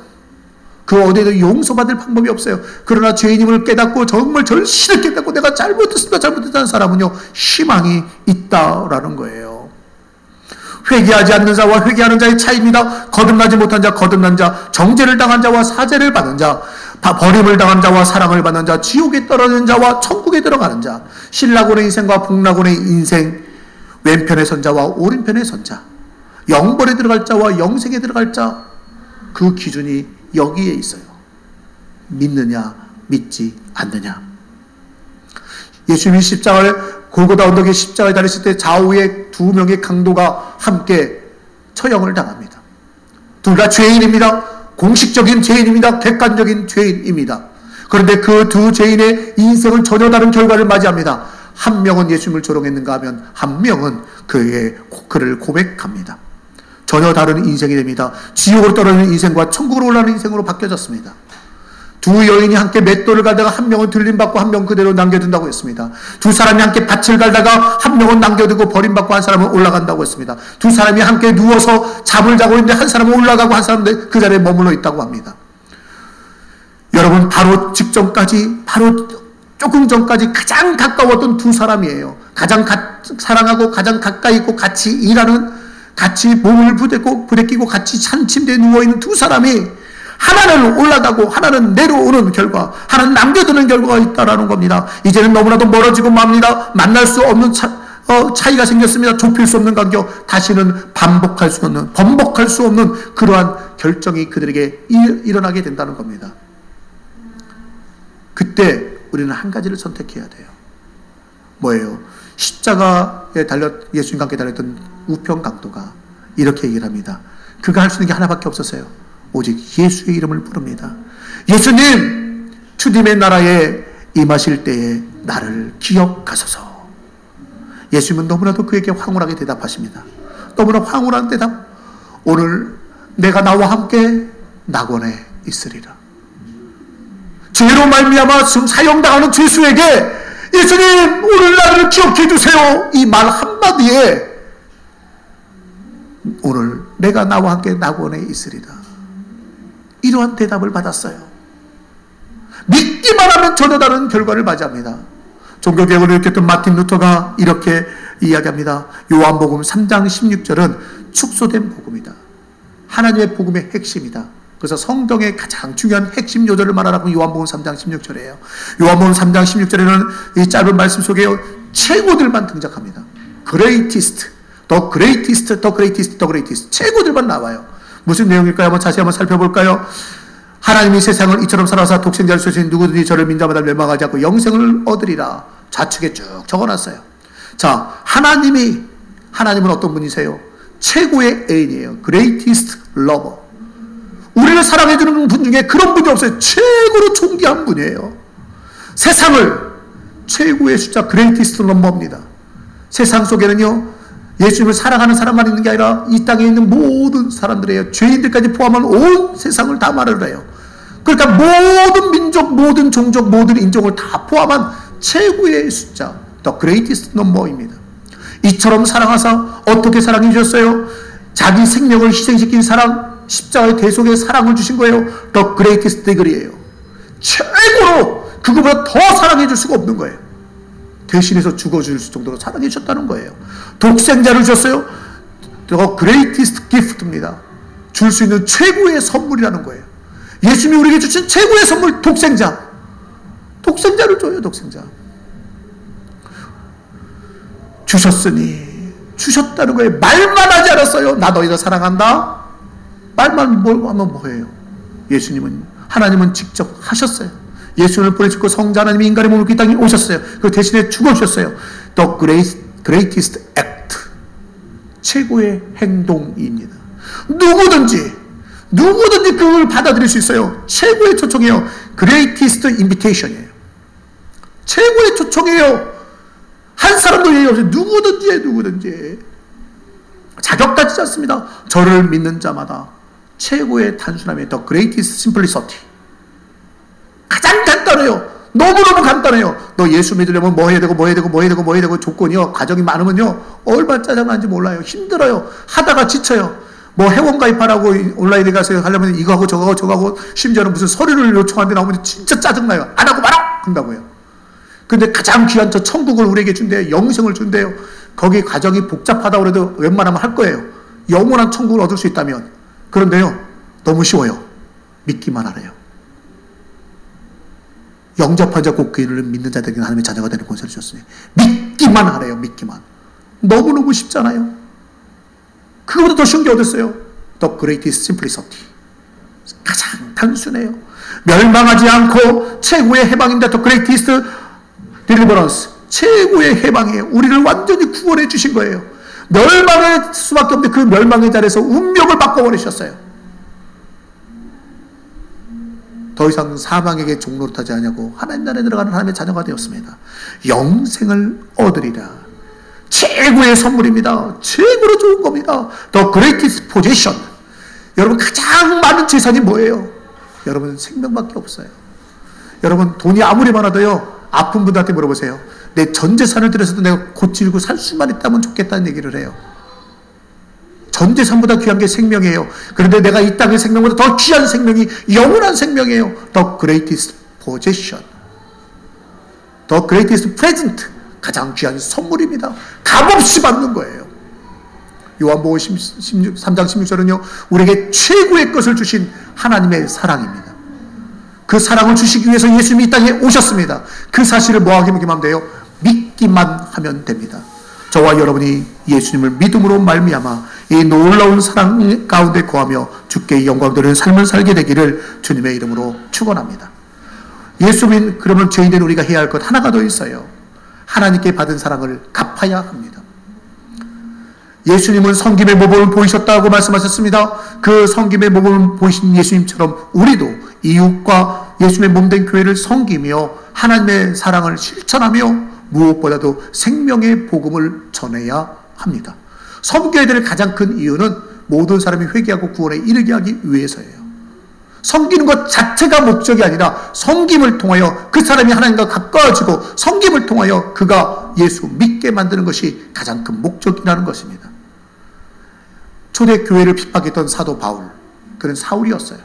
그 어디에도 용서받을 방법이 없어요. 그러나 죄인임을 깨닫고 정말 절실히 깨닫고 내가 잘못했다는 사람은요 희망이 있다라는 거예요. 회개하지 않는 자와 회개하는 자의 차이입니다. 거듭나지 못한 자, 거듭난 자, 정죄를 당한 자와 사죄를 받은 자, 버림을 당한 자와 사랑을 받는 자, 지옥에 떨어지는 자와 천국에 들어가는 자, 신라곤의 인생과 북라곤의 인생, 왼편에 선 자와 오른편에 선 자, 영벌에 들어갈 자와 영생에 들어갈 자, 그 기준이 여기에 있어요. 믿느냐 믿지 않느냐. 예수님이 십자가를 골고다 언덕에 십자가에 달렸을 때 좌우에 두 명의 강도가 함께 처형을 당합니다. 둘 다 죄인입니다. 공식적인 죄인입니다. 객관적인 죄인입니다. 그런데 그 두 죄인의 인생은 전혀 다른 결과를 맞이합니다. 한 명은 예수님을 조롱했는가 하면 한 명은 그를 고백합니다. 전혀 다른 인생이 됩니다. 지옥으로 떨어지는 인생과 천국으로 올라가는 인생으로 바뀌어졌습니다. 두 여인이 함께 맷돌을 갈다가 한 명은 들림받고 한 명은 그대로 남겨둔다고 했습니다. 두 사람이 함께 밭을 갈다가 한 명은 남겨두고 버림받고 한 사람은 올라간다고 했습니다. 두 사람이 함께 누워서 잠을 자고 있는데 한 사람은 올라가고 한 사람은 그 자리에 머물러 있다고 합니다. 여러분 바로 직전까지, 바로 조금 전까지 가장 가까웠던 두 사람이에요. 가장 사랑하고 가장 가까이 있고 같이 일하는, 같이 몸을 부대끼고 같이 한 침대에 누워있는 두 사람이 하나는 올라가고 하나는 내려오는 결과, 하나는 남겨두는 결과가 있다라는 겁니다. 이제는 너무나도 멀어지고 맙니다. 만날 수 없는 차이가 생겼습니다. 좁힐 수 없는 간격, 다시는 번복할 수 없는 그러한 결정이 그들에게 일어나게 된다는 겁니다. 그때 우리는 한 가지를 선택해야 돼요. 뭐예요? 십자가에 예수님과 함께 달렸던 우편 강도가 이렇게 얘기를 합니다. 그가 할 수 있는 게 하나밖에 없었어요. 오직 예수의 이름을 부릅니다. 예수님, 주님의 나라에 임하실 때에 나를 기억하소서. 예수님은 너무나도 그에게 황홀하게 대답하십니다. 너무나 황홀한 대답. 오늘 내가 나와 함께 낙원에 있으리라. 죄로 말미암아 지금 사형당하는 죄수에게 예수님 오늘 나를 기억해 주세요. 이 말 한마디에 오늘 내가 나와 함께 낙원에 있으리라. 이러한 대답을 받았어요. 믿기만 하면 전혀 다른 결과를 맞이합니다. 종교개혁을 일으켰던 마틴 루터가 이렇게 이야기합니다. 요한복음 3장 16절은 축소된 복음이다. 하나님의 복음의 핵심이다. 그래서 성경의 가장 중요한 핵심 요절을 말하라고 요한복음 3장 16절이에요. 요한복음 3장 16절에는 이 짧은 말씀 속에 최고들만 등장합니다. greatest, the greatest, the greatest, the greatest. 최고들만 나와요. 무슨 내용일까요? 한번 자세히 한번 살펴볼까요? 하나님이 세상을 이처럼 살아서 독생자를 주신 누구든지 저를 믿자마다 멸망하지 않고 영생을 얻으리라. 좌측에 쭉 적어놨어요. 자, 하나님은 어떤 분이세요? 최고의 애인이에요. greatest lover. 우리를 사랑해주는 분 중에 그런 분이 없어요. 최고로 존귀한 분이에요. 세상을 최고의 숫자 greatest number입니다. 세상 속에는요, 예수님을 사랑하는 사람만 있는 게 아니라 이 땅에 있는 모든 사람들이에요. 죄인들까지 포함한 온 세상을 다 말을 해요. 그러니까 모든 민족, 모든 종족, 모든 인종을 다 포함한 최고의 숫자, the greatest number입니다. 이처럼 사랑하사 어떻게 사랑해 주셨어요? 자기 생명을 희생시킨 사랑, 십자가의 대속의 사랑을 주신 거예요. The greatest degree예요. 최고로 그거보다 더 사랑해 줄 수가 없는 거예요. 대신해서 죽어줄 정도로 사랑해 주셨다는 거예요. 독생자를 주셨어요. The greatest gift입니다. 줄 수 있는 최고의 선물이라는 거예요. 예수님이 우리에게 주신 최고의 선물, 독생자. 독생자를 줘요, 독생자. 주셨다는 거예요. 말만 하지 않았어요. 나 너희를 사랑한다. 말만 하면 뭐예요? 하나님은 직접 하셨어요. 예수님을 보내주고 성자 하나님이 인간의 몸을 입고 이 땅에 오셨어요. 그 대신에 죽어주셨어요. The greatest act. 최고의 행동입니다. 누구든지 그걸 받아들일 수 있어요. 최고의 초청이에요. greatest invitation이에요. 최고의 초청이에요. 한 사람도 예의 없이 누구든지 자격 따지지 않습니다. 저를 믿는 자마다 최고의 단순함이 the greatest simplicity. 가장 간단해요. 너무너무 간단해요. 너 예수 믿으려면 뭐 해야 되고 조건이요. 과정이 많으면요. 얼마나 짜증나는지 몰라요. 힘들어요. 하다가 지쳐요. 뭐 회원 가입하라고 온라인에 가서 하려면 이거 하고 저거 하고 심지어는 무슨 서류를 요청하는데 나오면 진짜 짜증나요. 안 하고 말아! 한다고요. 근데 가장 귀한 저 천국을 우리에게 준대요. 영생을 준대요. 거기 과정이 복잡하다고 해도 웬만하면 할 거예요. 영원한 천국을 얻을 수 있다면. 그런데요, 너무 쉬워요. 믿기만 하래요. 영접한 자 곧 그 이름을 믿는 자들에게 하나님의 자녀가 되는 권세를 주셨으니 믿기만 하래요. 믿기만. 너무너무 쉽잖아요. 그거보다 더 쉬운 게 어딨어요? The greatest simplicity. 가장 단순해요. 멸망하지 않고 최고의 해방입니다. The greatest deliverance. 최고의 해방이에요. 우리를 완전히 구원해 주신 거예요. 멸망할 수밖에 없는데 그 멸망의 자리에서 운명을 바꿔버리셨어요. 더 이상 사망에게 종노릇하지 않냐고 하나님 나라에 들어가는 하나님의 자녀가 되었습니다. 영생을 얻으리라. 최고의 선물입니다. 최고로 좋은 겁니다. The greatest possession. 여러분 가장 많은 재산이 뭐예요? 여러분 생명밖에 없어요. 여러분 돈이 아무리 많아도요, 아픈 분들한테 물어보세요. 내 전 재산을 들여서도 내가 고치고 살 수만 있다면 좋겠다는 얘기를 해요. 전 재산보다 귀한 게 생명이에요. 그런데 내가 이 땅의 생명보다 더 귀한 생명이 영원한 생명이에요. The greatest possession. The greatest present. 가장 귀한 선물입니다. 값없이 받는 거예요. 요한복음 3장 16절은요, 우리에게 최고의 것을 주신 하나님의 사랑입니다. 그 사랑을 주시기 위해서 예수님이 이 땅에 오셨습니다. 그 사실을 뭐 하기만 하면 돼요? 믿기만 하면 됩니다. 저와 여러분이 예수님을 믿음으로 말미암아 이 놀라운 사랑 가운데 거하며 주께 영광 돌리는 삶을 살게 되기를 주님의 이름으로 축원합니다. 예수님, 그러면 저희들 우리가 해야 할 것 하나가 더 있어요. 하나님께 받은 사랑을 갚아야 합니다. 예수님은 섬김의 모범을 보이셨다고 말씀하셨습니다. 그 섬김의 모범을 보이신 예수님처럼 우리도 이웃과 예수님의 몸된 교회를 섬기며 하나님의 사랑을 실천하며 무엇보다도 생명의 복음을 전해야 합니다. 섬겨야 될 가장 큰 이유는 모든 사람이 회개하고 구원에 이르게 하기 위해서예요. 섬기는 것 자체가 목적이 아니라 섬김을 통하여 그 사람이 하나님과 가까워지고 섬김을 통하여 그가 예수 믿게 만드는 것이 가장 큰 목적이라는 것입니다. 초대 교회를 핍박했던 사도 바울, 그는 사울이었어요.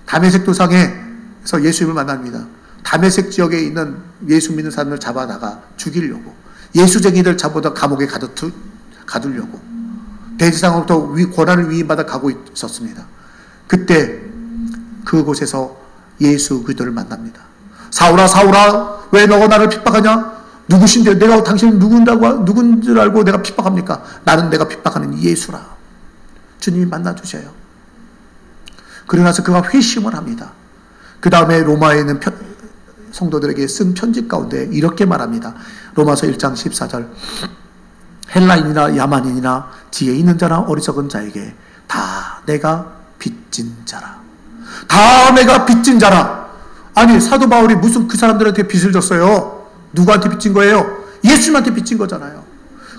다메섹 도상에서 예수님을 만납니다. 다메섹 지역에 있는 예수 믿는 사람을 잡아다가 죽이려고, 예수쟁이들 잡아다 감옥에 가두려고 대지상으로부터 권한을 위임받아 가고 있었습니다. 그때 그곳에서 예수 그리스도를 만납니다. 사울아, 사울아, 왜 너가 나를 핍박하냐? 누구신데 내가 당신을 누군 줄 알고 내가 핍박합니까? 나는 내가 핍박하는 예수라. 주님이 만나주셔요. 그러고 나서 그가 회심을 합니다. 그 다음에 로마에 있는 성도들에게 쓴 편지 가운데 이렇게 말합니다. 로마서 1장 14절, 헬라인이나 야만인이나 지혜 있는 자나 어리석은 자에게 다 내가 빚진 자라. 다 내가 빚진 자라. 아니, 사도 바울이 무슨 그 사람들한테 빚을 졌어요? 누구한테 빚진 거예요? 예수님한테 빚진 거잖아요.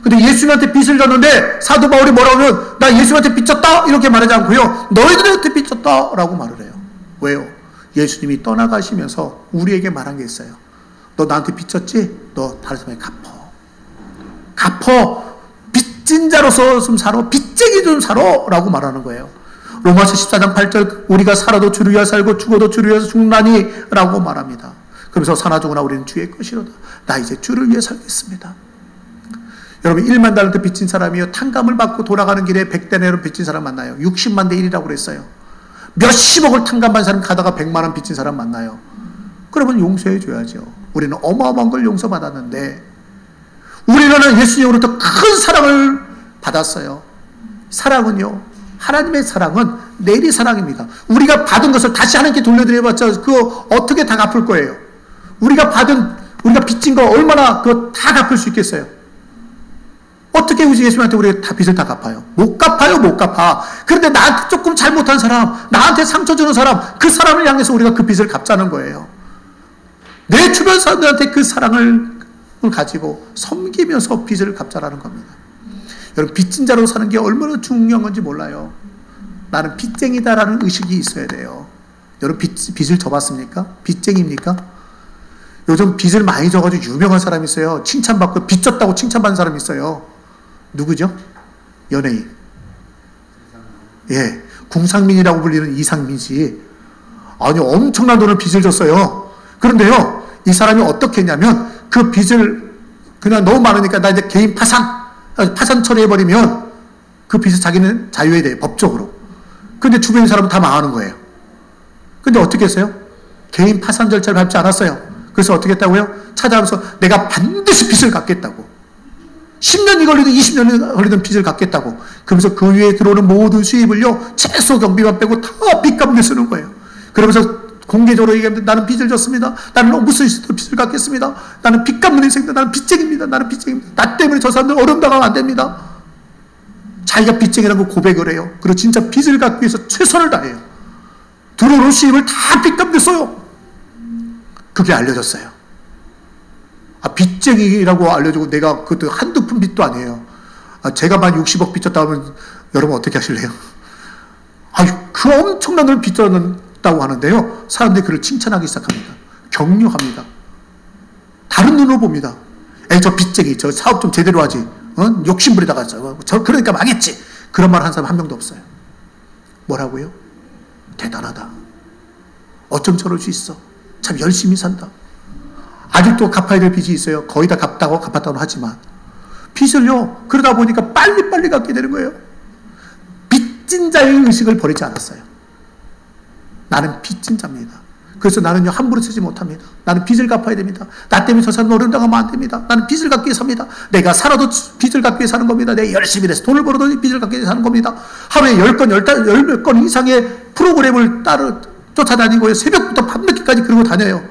근데 예수님한테 빚을 졌는데 사도 바울이 뭐라고 하면 나 예수님한테 빚졌다 이렇게 말하지 않고요, 너희들한테 빚졌다 라고 말을 해요. 왜요? 예수님이 떠나가시면서 우리에게 말한 게 있어요. 너 나한테 빚졌지? 너 다른 사람에게 갚어. 빚진 자로서 좀 살아. 빚쟁이 좀 살아 라고 말하는 거예요. 로마서 14장 8절, 우리가 살아도 주를 위하여 살고 죽어도 주를 위하여 죽나니 라고 말합니다. 그러면서 사나 죽으나 우리는 주의 것이로다. 나 이제 주를 위해 살겠습니다. 여러분, 1만 달란트 빚진 사람이요, 탕감을 받고 돌아가는 길에 100데나리온 빚진 사람 만나요. 60만 대 1이라고 그랬어요. 몇십억을 탕감받은 사람 가다가 100만 원 빚진 사람 만나요. 그러면 용서해 줘야죠. 우리는 어마어마한 걸 용서받았는데 우리는 예수님으로부터 큰 사랑을 받았어요. 사랑은요, 하나님의 사랑은 내리 사랑입니다. 우리가 받은 것을 다시 하나님께 돌려드려봤자 그거 어떻게 다 갚을 거예요? 우리가 빚진 거 얼마나 그거 다 갚을 수 있겠어요? 어떻게 예수님한테 우리가 다 빚을 다 갚아요? 못 갚아. 그런데 나한테 조금 잘못한 사람, 나한테 상처 주는 사람, 그 사람을 향해서 우리가 그 빚을 갚자는 거예요. 내 주변 사람들한테 그 사랑을 가지고 섬기면서 빚을 갚자라는 겁니다. 여러분, 빚진 자로 사는 게 얼마나 중요한 건지 몰라요. 나는 빚쟁이다라는 의식이 있어야 돼요. 여러분, 빚을 져봤습니까? 빚쟁이입니까? 요즘 빚을 많이 져가지고 유명한 사람이 있어요. 칭찬받고 빚 졌다고 칭찬받는 사람이 있어요. 누구죠? 연예인. 예, 궁상민이라고 불리는 이상민 씨. 아니, 엄청난 돈을 빚을 졌어요. 그런데요, 이 사람이 어떻게 했냐면 그 빚을 그냥 너무 많으니까 나 이제 개인 파산 처리해버리면 그 빚을 자기는 자유해야 돼요, 법적으로. 근데 주변 사람은 다 망하는 거예요. 근데 어떻게 했어요? 개인 파산 절차를 밟지 않았어요. 그래서 어떻게 했다고요? 찾아가면서 내가 반드시 빚을 갚겠다고. 10년이 걸리든 20년이 걸리든 빚을 갚겠다고. 그러면서 그 위에 들어오는 모든 수입을요, 최소 경비만 빼고 다 빚 갚는 쓰는 거예요. 그러면서 공개적으로 얘기합니다. 나는 빚을 졌습니다. 나는 무슨 일도 빚을 갚겠습니다. 나는 빚 갚는 인생입니다. 나는 빚쟁입니다. 나 때문에 저 사람들 어려움 당하면 안 됩니다. 자기가 빚쟁이라고 고백을 해요. 그리고 진짜 빚을 갚기 위해서 최선을 다해요. 들어오는 수입을 다 빚 갚는 써요. 그게 알려졌어요. 빚쟁이라고 알려주고 내가 그것도 한두 푼 빚도 아니에요. 제가 만 60억 빚졌다 하면 여러분 어떻게 하실래요? 그 엄청난 걸 빚졌다고 하는데요, 사람들이 그를 칭찬하기 시작합니다. 격려합니다. 다른 눈으로 봅니다. 저 빚쟁이, 저 사업 좀 제대로 하지, 욕심부리다가 저 그러니까 망했지, 그런 말 한 사람 한 명도 없어요. 뭐라고요? 대단하다. 어쩜 저럴 수 있어. 참 열심히 산다. 아직도 갚아야 될 빚이 있어요. 거의 다 갚았다고 하지만 빚을요, 그러다 보니까 빨리빨리 갚게 되는 거예요. 빚진 자의 의식을 버리지 않았어요. 나는 빚진 자입니다. 그래서 나는요, 함부로 쓰지 못합니다. 나는 빚을 갚아야 됩니다. 나 때문에 저 사람 노름당하면 안 됩니다. 나는 빚을 갚기 위해 삽니다. 내가 살아도 빚을 갚기 위해 사는 겁니다. 내가 열심히 해서 돈을 벌어도 빚을 갚기 위해 사는 겁니다. 하루에 10건, 10몇 건 이상의 프로그램을 쫓아다니고 새벽부터 밤늦게까지 그러고 다녀요.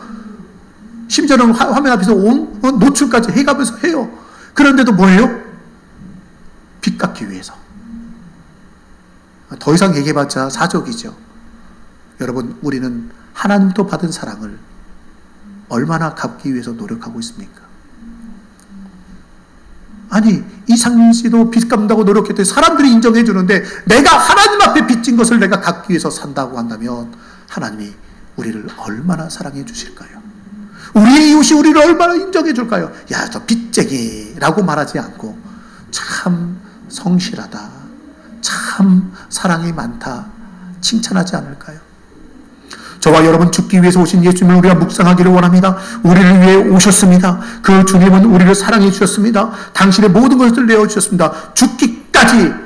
심지어는 화면 앞에서 노출까지 해가면서 해요. 그런데도 뭐예요? 빚 갚기 위해서. 더 이상 얘기해봤자 사족이죠. 여러분, 우리는 하나님도 받은 사랑을 얼마나 갚기 위해서 노력하고 있습니까? 아니, 이상민 씨도 빚 갚는다고 노력했더니 사람들이 인정해 주는데 내가 하나님 앞에 빚진 것을 내가 갚기 위해서 산다고 한다면 하나님이 우리를 얼마나 사랑해 주실까요? 우리의 이웃이 우리를 얼마나 인정해 줄까요? 야, 저 빚쟁이라고 말하지 않고 참 성실하다, 참 사랑이 많다 칭찬하지 않을까요? 저와 여러분, 죽기 위해서 오신 예수님을 우리가 묵상하기를 원합니다. 우리를 위해 오셨습니다. 그 주님은 우리를 사랑해 주셨습니다. 당신의 모든 것을 내어주셨습니다.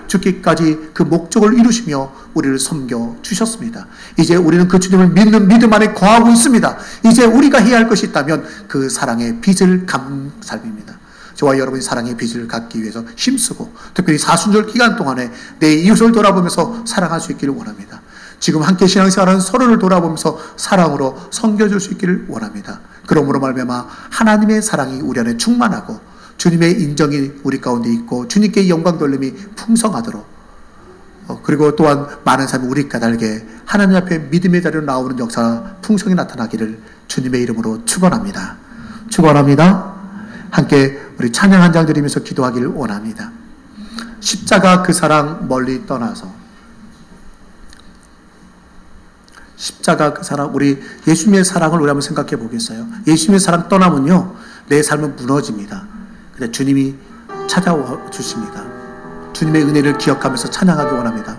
죽기까지 그 목적을 이루시며 우리를 섬겨 주셨습니다. 이제 우리는 그 주님을 믿는 믿음 안에 거하고 있습니다. 이제 우리가 해야 할 것이 있다면 그 사랑의 빚을 갚는 삶입니다. 저와 여러분이 사랑의 빚을 갚기 위해서 힘쓰고, 특별히 사순절 기간 동안에 내 이웃을 돌아보면서 사랑할 수 있기를 원합니다. 지금 함께 신앙생활하는 서로를 돌아보면서 사랑으로 섬겨줄 수 있기를 원합니다. 그러므로 말미암아 하나님의 사랑이 우리 안에 충만하고 주님의 인정이 우리 가운데 있고 주님께 영광 돌림이 풍성하도록, 그리고 또한 많은 사람이 우리 까닭에 하나님 앞에 믿음의 자리로 나오는 역사가 풍성히 나타나기를 주님의 이름으로 축원합니다. 축원합니다. 함께 우리 찬양 한 장 드리면서 기도하기를 원합니다. 십자가 그 사랑 멀리 떠나서, 십자가 그 사랑, 우리 예수님의 사랑을 우리 한번 생각해 보겠어요. 예수님의 사랑 떠나면요, 내 삶은 무너집니다. 근데 주님이 찾아와 주십니다. 주님의 은혜를 기억하면서 찬양하기 원합니다.